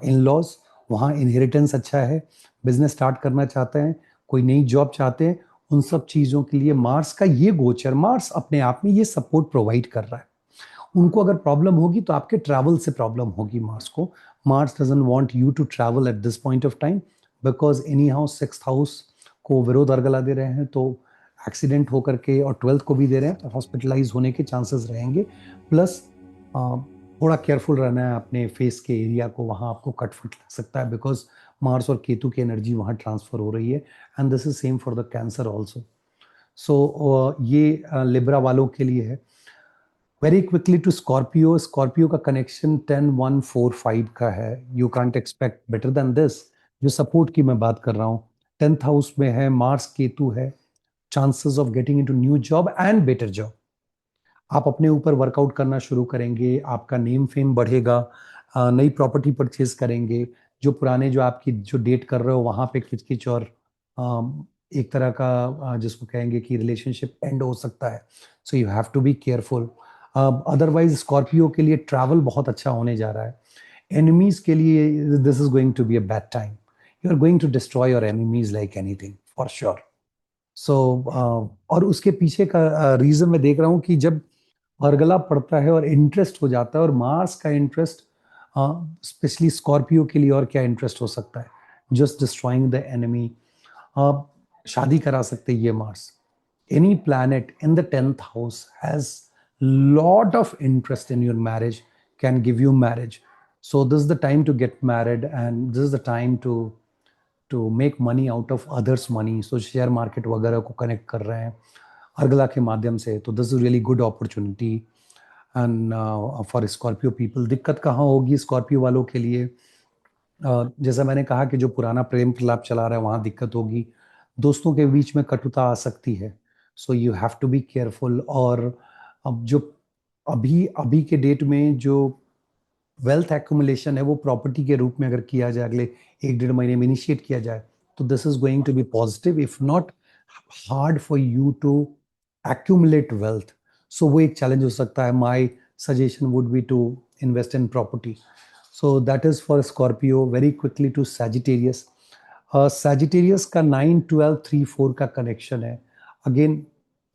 in laws. वहाँ इनहेरिटेंस अच्छा है. Business start करना चाहते हैं, कोई नई जॉब चाहते हैं, उन सब चीज़ों के लिए मार्स का ये गोचर, मार्स अपने आप में ये सपोर्ट प्रोवाइड कर रहा है. उनको अगर प्रॉब्लम होगी तो आपके ट्रैवल से प्रॉब्लम होगी मार्स को. Mars doesn't want you to travel at this point of time, because any house 6th house को विरोध अर्गला दे रहे हैं, तो एक्सीडेंट होकर के, और 12th को भी दे रहे हैं, तो हॉस्पिटलाइज होने के चांसेस रहेंगे. प्लस थोड़ा केयरफुल रहना है अपने फेस के एरिया को. वहाँ आपको कटफट लग सकता है, बिकॉज मार्स और केतु की एनर्जी वहाँ ट्रांसफर हो रही है. And this is same for the Cancer also. So ये लिब्रा वालों के लिए है. Very quickly to Scorpio. Scorpio का कनेक्शन 10, 1, 4, 5 का है. You can't expect better than this. जो सपोर्ट की मैं बात कर रहा हूँ, 10th हाउस में है, मार्स केतु है. Chances of getting into new job and better job. आप अपने ऊपर वर्कआउट करना शुरू करेंगे, आपका नेम फेम बढ़ेगा. नई प्रॉपर्टी परचेज करेंगे. जो पुराने जो आपकी जो डेट कर रहे हो वहां पे किचकिच और एक तरह का जिसको कहेंगे कि रिलेशनशिप एंड हो सकता है. So you have to be careful. Otherwise Scorpio के लिए ट्रैवल बहुत अच्छा होने जा रहा है. एनिमीज के लिए this is going to be a bad time. You are going to destroy your enemies like anything for sure. So और उसके पीछे का रीजन मैं देख रहा हूँ कि जब अर्गला पड़ता है और इंटरेस्ट हो जाता है, और मार्स का इंटरेस्ट स्पेशली स्कॉर्पियो के लिए, और क्या इंटरेस्ट हो सकता है, जस्ट डिस्ट्रॉइंग द एनिमी. शादी करा सकते ये Mars. Any planet in the 10th house has lot of interest in your marriage, can give you marriage. So this is the time to get married, and this is the time to make money out of others money. So share market वगैरह को connect कर रहे हैं अर्गला के माध्यम से, तो this is really good opportunity. And for Scorpio people, दिक्कत कहाँ होगी स्कॉर्पियो वालों के लिए? जैसा मैंने कहा कि जो पुराना प्रेम प्रलाप चला रहा है वहाँ दिक्कत होगी. दोस्तों के बीच में कटुता आ सकती है. So you have to be careful. और अब जो अभी अभी के डेट में जो वेल्थ एक्युमुलेशन है, वो प्रॉपर्टी के रूप में अगर किया जाए, अगले 1-1.5 महीने में इनिशिएट किया जाए, तो this is going to be positive. If not hard for you to accumulate wealth, so वो एक चैलेंज हो सकता है. My suggestion would be to invest in property. So that is for Scorpio. Very quickly to Sagittarius. Sagittarius का 9, 12, 3, 4 का connection है. Again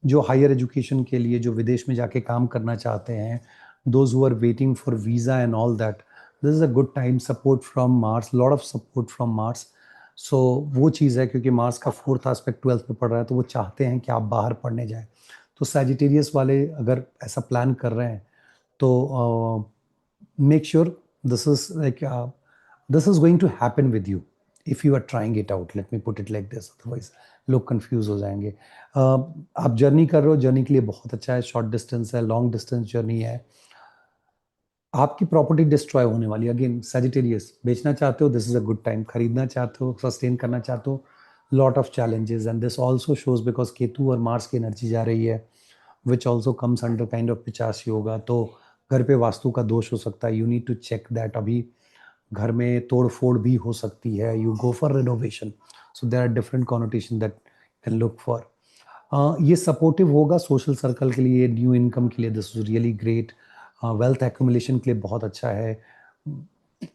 जो higher education के लिए, जो विदेश में जाके काम करना चाहते हैं, those who are waiting for visa and all that, this is a good time. Support from Mars, lot of support from Mars. So वो चीज़ है, क्योंकि मार्स का 4th एस्पेक्ट 12th में पड़ रहा है, तो वो चाहते हैं कि आप बाहर पढ़ने जाएं. तो सैजिटेरियस वाले अगर ऐसा प्लान कर रहे हैं तो make sure this is like this is going to happen with you if you are trying it out. Let me put it like this, otherwise लोग कंफ्यूज हो जाएंगे. आप जर्नी कर रहे हो, जर्नी के लिए बहुत अच्छा है. शॉर्ट डिस्टेंस है, लॉन्ग डिस्टेंस जर्नी है. आपकी प्रॉपर्टी डिस्ट्रॉय होने वाली है. अगेन सैजिटेरियस, बेचना चाहते हो, this is a good time. खरीदना चाहते हो, सस्टेन करना चाहते हो, lot of challenges. And this also shows, because Ketu और मार्स की एनर्जी जा रही है, which also comes under kind of 85 होगा. तो घर पे वास्तु का दोष हो सकता है. You need to check that. अभी घर में तोड़ फोड़ भी हो सकती है. You go for renovation. So there are different connotation that can look for. ये सपोर्टिव होगा सोशल सर्कल के लिए, न्यू इनकम के लिए. This is really great. Wealth accumulation के लिए बहुत अच्छा है.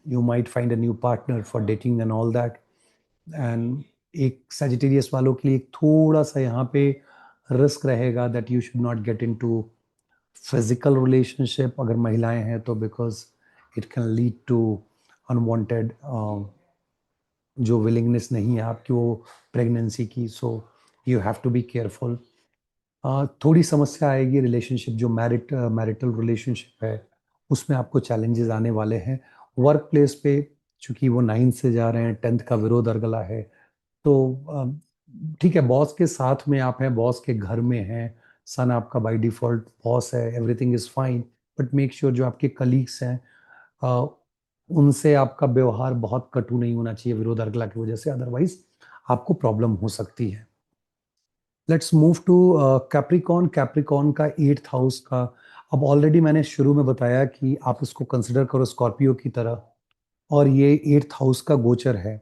You might find a new partner for dating and all that. And एक सैजिटेरियस वालों के लिए थोड़ा सा यहाँ पे रिस्क रहेगा, that you should not get into physical relationship अगर महिलाएं हैं तो, because it can lead to unwanted जो विलिंगनेस नहीं है आपकी वो प्रेगनेंसी की. So you have to be careful. थोड़ी समस्या आएगी रिलेशनशिप, जो मैरिटल रिलेशनशिप है उसमें आपको चैलेंजेस आने वाले हैं. वर्क प्लेस पे चूंकि वो 9 से जा रहे हैं, 10th का विरोध अर्गला है, तो ठीक है, बॉस के साथ में आप हैं, बॉस के घर में हैं, सन आपका बाय डिफॉल्ट बॉस है, everything is fine. But make sure जो आपके कलीग्स हैं अ, उनसे आपका व्यवहार बहुत कटु नहीं होना चाहिए विरोध अर्गला की वजह से, अदरवाइज आपको प्रॉब्लम हो सकती है. Let's move to Capricorn. Capricorn का 8th हाउस का, अब ऑलरेडी मैंने शुरू में बताया कि आप उसको कंसिडर करो स्कॉर्पियो की तरह, और ये 8th हाउस का गोचर है.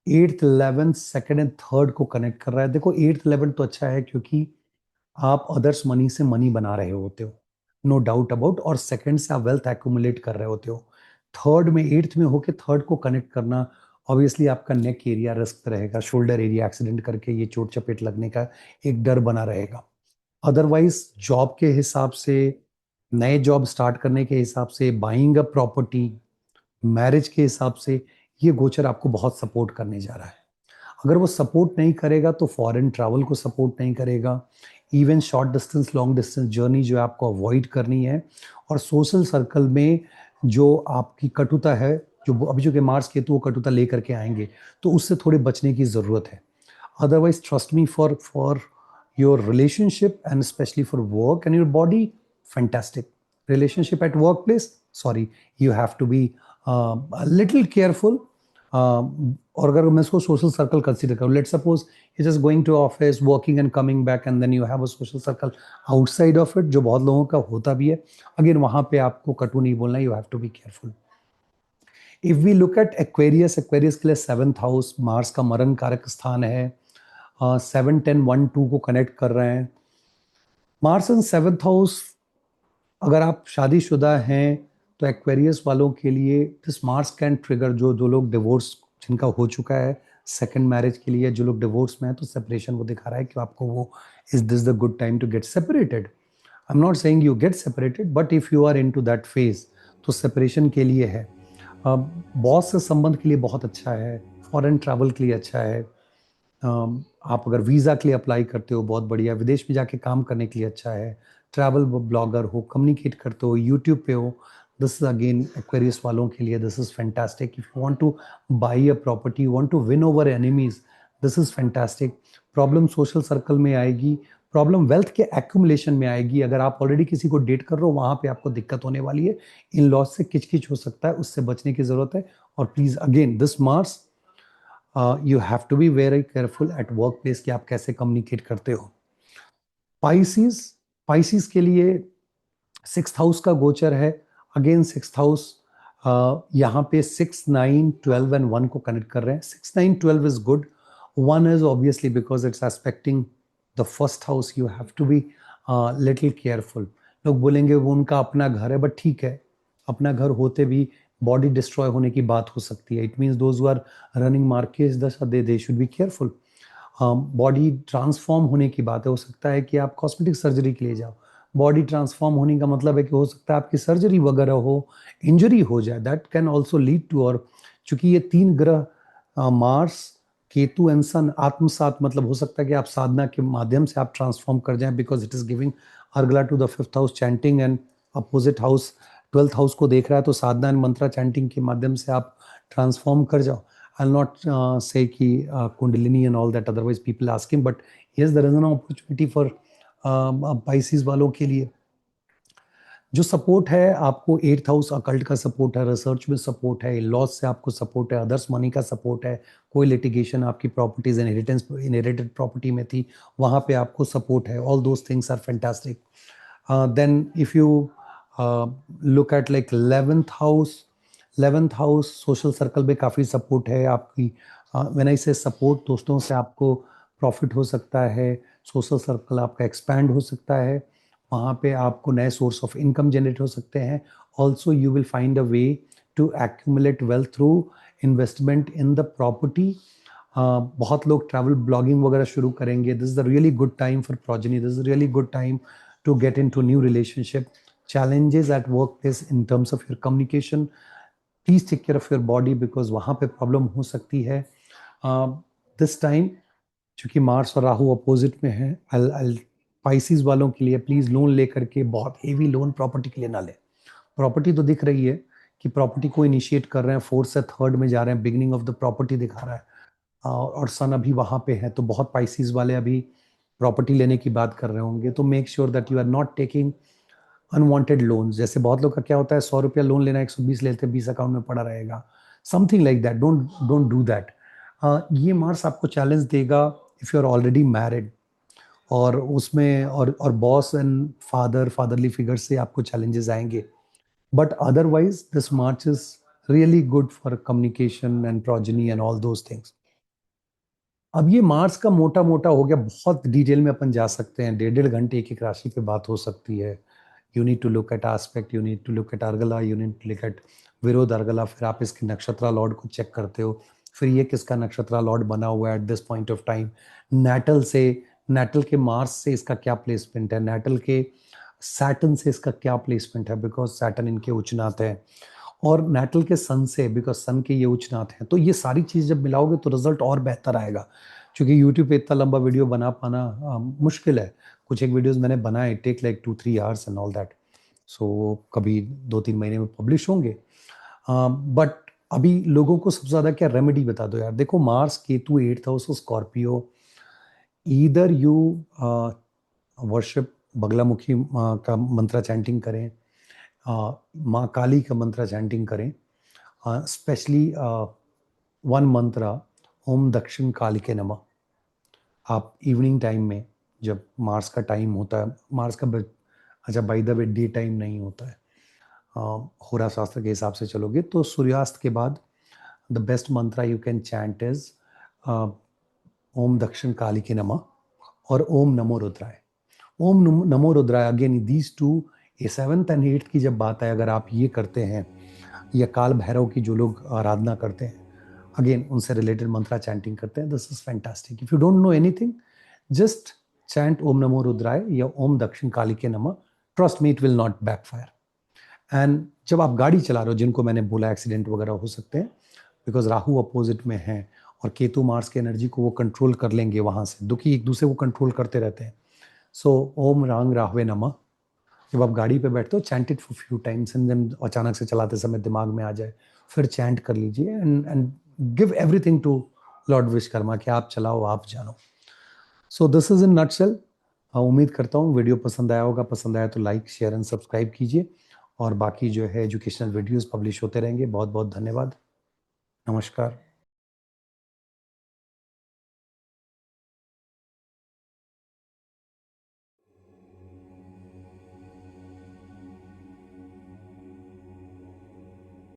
8th, 11th, 2nd and 3rd को कनेक्ट कर रहा है. देखो 8th 11th तो अच्छा है, क्योंकि आप अदर्स मनी से मनी बना रहे होते हो, नो डाउट अबाउट. और 2nd से आप वेल्थ एक्यूमुलेट कर रहे होते हो. 3rd में, 8th में होके 3rd को कनेक्ट करना, ऑब्वियसली आपका नेक एरिया रिस्क रहेगा. शोल्डर एरिया एक्सीडेंट करके ये चोट चपेट लगने का एक डर बना रहेगा. अदरवाइज जॉब के हिसाब से, नए जॉब स्टार्ट करने के हिसाब से, बाइंग अ प्रॉपर्टी, मैरिज के हिसाब से, ये गोचर आपको बहुत सपोर्ट करने जा रहा है. अगर वो सपोर्ट नहीं करेगा तो फॉरेन ट्रैवल को सपोर्ट नहीं करेगा. Even short distance, long distance journey जो है आपको अवॉइड करनी है. और सोशल सर्कल में जो आपकी कटुता है, जो अभी जो कि मार्स केतु वो कटुता लेकर के आएंगे, तो उससे थोड़े बचने की ज़रूरत है. Otherwise, trust me, for your relationship and especially for work and your body, fantastic. Relationship at workplace, sorry, you have to be a little careful. और अगर मैं इसको सोशल सर्कल कंसीडर करूँ, let suppose you just going to office, working and coming back, and then you have a social circle outside of it, जो बहुत लोगों का होता भी है. अगेन वहां पे आपको कटु नहीं बोलना, you have to be careful. If we look at Aquarius, Aquarius के लिए 7th हाउस मार्स का मरण कारक स्थान है. 7, 10, 1, 2 को कनेक्ट कर रहे हैं. मार्स इन 7th हाउस, अगर आप शादीशुदा हैं तो एक्वेरियस वालों के लिए दिस मार्स कैन ट्रिगर, जो लोग डिवोर्स जिनका हो चुका है, सेकंड मैरिज के लिए जो लोग डिवोर्स में हैं, तो सेपरेशन वो दिखा रहा है कि आपको वो, is this the good time to get separated. I am not saying you get separated, but if you are into that phase तो सेपरेशन के लिए है. बॉस से संबंध के लिए बहुत अच्छा है. फॉरेन ट्रैवल के लिए अच्छा है. आप अगर वीज़ा के लिए अप्लाई करते हो, बहुत बढ़िया. विदेश में जाके काम करने के लिए अच्छा है. ट्रैवल ब्लॉगर हो, कम्युनिकेट करते हो, यूट्यूब पे हो, दिस इज अगेन एक्वेरियस वालों के लिए this is fantastic. If you want to buy a property, you want to win over enemies, this is fantastic. Problem social circle में आएगी, प्रॉब्लम वेल्थ के एक्यूमुलेशन में आएगी. अगर आप ऑलरेडी किसी को डेट कर रहे हो, वहां पे आपको दिक्कत होने वाली है. इन लॉज से किचकिच हो सकता है, उससे बचने की जरूरत है. और please again this Mars, you have to be very careful at workplace कि आप कैसे कम्युनिकेट करते हो. पाइसिस, पाइसिस के लिए 6th हाउस का गोचर है. अगेन 6th हाउस, यहाँ पे 6, 9, 12 एंड 1 को कनेक्ट कर रहे हैं. 6, 9, 12 is good. 1 is obviously because it's aspecting the first house, you have to be little careful. लोग बोलेंगे वो उनका अपना घर है, बट ठीक है, अपना घर होते भी बॉडी डिस्ट्रॉय होने की बात हो सकती है. It means those who are running मार्केज दशा they should be careful. Body transform होने की बात है. हो सकता है कि आप कॉस्मेटिक सर्जरी के लिए जाओ. बॉडी ट्रांसफॉर्म होने का मतलब है कि हो सकता है आपकी सर्जरी वगैरह हो, इंजरी हो जाए. That can also lead to. और चूंकि ये 3 ग्रह मार्स, केतु एंड सन आत्मसात, मतलब हो सकता है कि आप साधना के माध्यम से आप ट्रांसफॉर्म कर जाएं, because it is giving Argala to the 5th house chanting and opposite house 12th house को देख रहा है. तो साधना एंड मंत्रा चैंटिंग के माध्यम से आप ट्रांसफॉर्म कर जाओ. I'll not say कि kundalini and all that, otherwise people ask him, but yes, there is an opportunity for Pisces वालों के लिए. जो सपोर्ट है आपको 8th हाउस अकल्ट का सपोर्ट है, रिसर्च में सपोर्ट है, लॉस से आपको सपोर्ट है, अदर्स मनी का सपोर्ट है, कोई लिटिगेशन आपकी प्रॉपर्टीज इनहेरिटेड प्रॉपर्टी में थी वहाँ पे आपको सपोर्ट है. All those things are fantastic. Then if you look at like 11th house social circle में काफ़ी सपोर्ट है आपकी. व्हेन आई से सपोर्ट, दोस्तों से आपको प्रॉफिट हो सकता है, सोशल सर्कल आपका एक्सपैंड हो सकता है, वहाँ पे आपको नए सोर्स ऑफ इनकम जनरेट हो सकते हैं. Also you will find a way to accumulate wealth through investment in the property. बहुत लोग ट्रैवल ब्लॉगिंग वगैरह शुरू करेंगे. This is a really good time for progeny. This is really good time to get into new relationship. Challenges at workplace in terms of your communication, please take care of your body because वहाँ पे problem हो सकती है. This time चूंकि Mars और Rahu opposite में है, Pisces वालों के लिए प्लीज लोन लेकर के बहुत हेवी लोन प्रॉपर्टी के लिए ना ले. प्रॉपर्टी तो दिख रही है कि प्रॉपर्टी को इनिशिएट कर रहे हैं, 4th से 3rd में जा रहे हैं, बिगिनिंग ऑफ द प्रॉपर्टी दिखा रहा है. और सन अभी वहाँ पे है, तो बहुत पाइसिस वाले अभी प्रॉपर्टी लेने की बात कर रहे होंगे. तो make sure that you are not taking unwanted loans. जैसे बहुत लोग का क्या होता है, 100 रुपया लोन लेना, 120 लेते हैं, 20 अकाउंट में पड़ा रहेगा. Something like that. Don't do that. ये मार्स आपको चैलेंज देगा if you are already married, और उसमें और बॉस एंड फादरली फिगर से आपको चैलेंजेस आएंगे. But otherwise this March is really good for communication and progeny and all those things. अब ये मार्स का मोटा मोटा हो गया. बहुत डिटेल में अपन जा सकते हैं, 1.5 घंटे एक एक राशि पे बात हो सकती है. You need to look at aspect, you need to look at अर्गला, you need to look at विरोध अर्गला. फिर आप इसके नक्षत्रा लॉर्ड को चेक करते हो, फिर ये किसका नक्षत्रा लॉर्ड बना हुआ है eight this point of time. Natal के मार्स से इसका क्या प्लेसमेंट है, नैटल के सैटर्न से इसका क्या प्लेसमेंट है, बिकॉज सैटर्न इनके उच्चनाथ है, और नैटल के सन से, बिकॉज सन के ये उच्चनाथ हैं. तो ये सारी चीज़ जब मिलाओगे तो रिजल्ट और बेहतर आएगा. क्योंकि यूट्यूब पे इतना लंबा वीडियो बना पाना मुश्किल है. कुछ एक वीडियोस मैंने बनाए, take like 2-3 hours and all that. So कभी 2-3 महीने में पब्लिश होंगे. बट अभी लोगों को सबसे ज़्यादा क्या रेमेडी बता दो यार. देखो, Mars Ketu 8th house Scorpio. Either you worship Baglamukhi का मंत्रा चैंटिंग करें, माँ काली का मंत्रा चैंटिंग करें. स्पेशली वन मंत्रा, ओम दक्षिण काली के नमः. आप इवनिंग टाइम में, जब मार्स का टाइम होता है, मार्स का अच्छा by the way day time नहीं होता है, होरा शास्त्र के हिसाब से चलोगे तो सूर्यास्त के बाद the best mantra you can chant is Om Dakshin Kali के नमः और ओम नमो रुद्राय. ओम नमो रुद्राय, अगेन दीज टू, ये 7th एंड 8th की जब बात है, अगर आप ये करते हैं, या काल भैरव की जो लोग आराधना करते हैं, अगेन उनसे रिलेटेड मंत्रा चैंटिंग करते हैं, this is fantastic. If you don't know anything, just chant Om नमो रुद्राय या ओम दक्षिण काली के नमः. Trust me, it will not backfire. And जब आप गाड़ी चला रहे हो, जिनको मैंने बोला एक्सीडेंट वगैरह हो सकते हैं, बिकॉज राहु अपोजिट में है और केतु मार्स की एनर्जी को वो कंट्रोल कर लेंगे वहां से. दुखी एक दूसरे को कंट्रोल करते रहते हैं. सो ओम रांग राहवे नमः. जब आप गाड़ी पे बैठते हो, chant it for few times, and then अचानक से चलाते समय दिमाग में आ जाए, फिर चैंट कर लीजिए and give everything to Lord Vishwakarma कि आप चलाओ, आप जानो. So this is in nutshell. उम्मीद करता हूँ वीडियो पसंद आया होगा. पसंद आया तो लाइक, शेयर एंड सब्सक्राइब कीजिए, और बाकी जो है एजुकेशनल वीडियोस पब्लिश होते रहेंगे. बहुत बहुत धन्यवाद. नमस्कार.